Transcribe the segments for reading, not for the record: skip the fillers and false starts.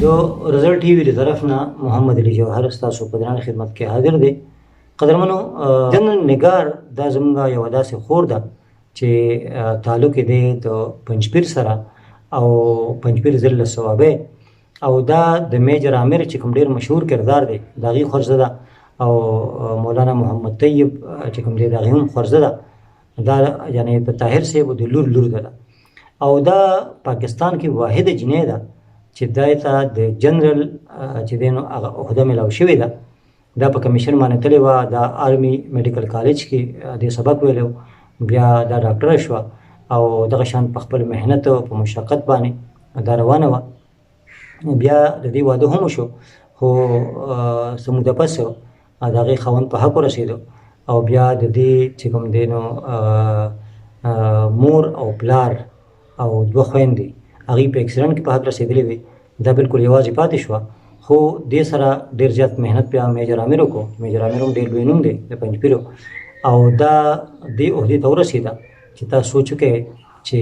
د رزلټ ټي وي د طرف نه محمد علي جوهر ستاسو په درانه خدمت کې حاضر دی. قدرمنو، جنرال نګار دا زموږ یوه داسې خور ده چې تعلق یې دی د پنجپیر سره او پنجپیر ضلع صوابۍ، او دا د میجر عامر چې کوم ډېر مشهور کردار دی د هغې خورزه ده، او مولانا محمد طیب چې کوم دی د هغې هم خورزه ده. دا یعنې د طاهر صاحب د لور ده، او دا پاکستان کې واحده جنۍ ده چې دای ته د جنرال چې دی نو هغه عهده میلاو شوې ده. دا په کمیشن باندې تللې وه، دا آرمي میډیکل کالج کې دې سبق ویلی، بیا دا ډاکټره شوه او دغه شان په خپل محنت او په مشقت باندې دا روانه وه. بیا د دې واده هم وشو، خو څه موده پس د هغې خاوند په حق ورسېدو، او بیا د دې چې کوم دی نو مور او پلار او دوه خویندې هغې په اکسیډنټ کې په حق رسېدلې وې. دا بالکل یوازې پاتې شوه، خو دې سره ډېر زیات محنت بیا میجر عامر وکړو. میجر عامر هم ډېر لوی نوم دی د پنجپیرو، او دا دې عهدې ته ورسېده چې تا سوچ وکړئ چې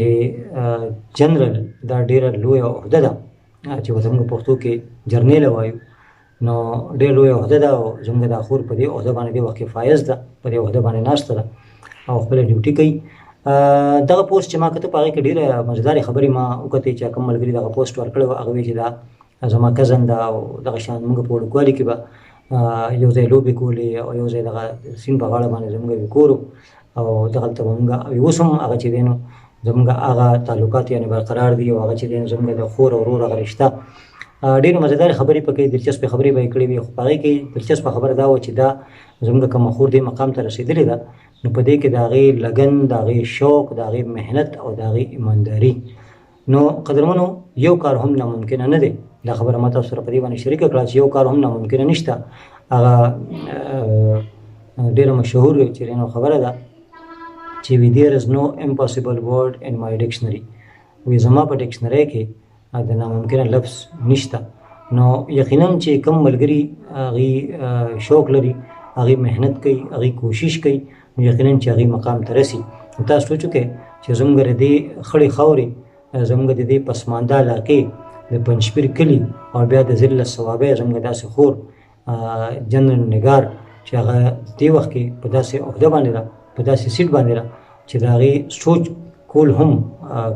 جنرال دا ډېره لویه عهده ده چې زموږ پښتو کې جرنیله وایو، نو ډېر لویه عهده ده، او زموږ دا خور په دې عهده باندې دې وخت کې فایز ده، په دې عهده باندې ناسته ده او خپله ډیوټي کوي. دغه پوسټ چې ما کته په هغې کې ډېره مزدارې خبرې ما وکتې چې کوم ملګري دغه پوسټ ورکړی و، هغه وایي چې دا زما کزن ده او دغه شان موږ په وړوکوالي کې به یو ځای لوبې کولې او یو ځای دغه سیند په غاړه باندې زموږ یو کور او دغلته به موږ اوس هم هغه چې دی نو زموږ هغه تعلقات یعنې برقرار دي، او هغه چې دی نو زموږ د خور او ورور هغه رشته. ډېرې مزیدارې خبرې پکې دلچسپې خبرې به یې کړې وي، خو په هغې کې دلچسپه خبره دا وه چې دا زموږ کومه خور دې مقام ته رسېدلې ده، نو په دې کې د هغې لګن، د هغې شوق، د هغې محنت او د هغې ایمانداري. نو قدرمنو، یو کار هم ناممکنه نه دی. دا خبره ما تاسو سره په دې باندې شریکه کړه چې یو کار هم ناممکنه نشته. هغه ډېره مشهور چیرې خبره ده چې وي there is no impossible word in my dictionary. وی زما په ډکشنرۍ کې د ناممکنه لفظ نشته. نو یقینا چې کوم ملګري هغې شوق لري، هغې محنت کوي، هغې کوشش کوي، نو یقینا چې هغې مقام ته رسي. تاسو سوچ وکړئ چې زموږ د دې خړې خاورې، زموږ د دې پسمانده علاقې د پنجپیر کلي، او بیا د ضلع صوابۍ زموږ داسې خور جنرال نګار چې هغه دې وخت کې په داسې عهده باندې ده، په داسې سیټ باندې ده چې د هغې سوچ کول هم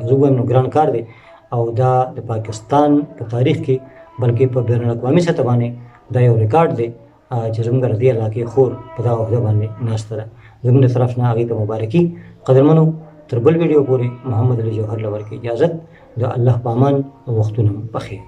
زه ووایم نو ګران کار دی، او دا د پاکستان په تاریخ کې بلکې په بین الاقوامي سطح باندې دا یو ریکارډ دی چې زموږ د دې علاقې خور په دغه عهده باندې ناسته ده. زموږ د طرف نه هغې ته مبارکي. قدرمنو، تر بل ویډیو پورې محمد علي جوهر له ورکړي اجازت. د الله په امان، وختونه مو بخیر.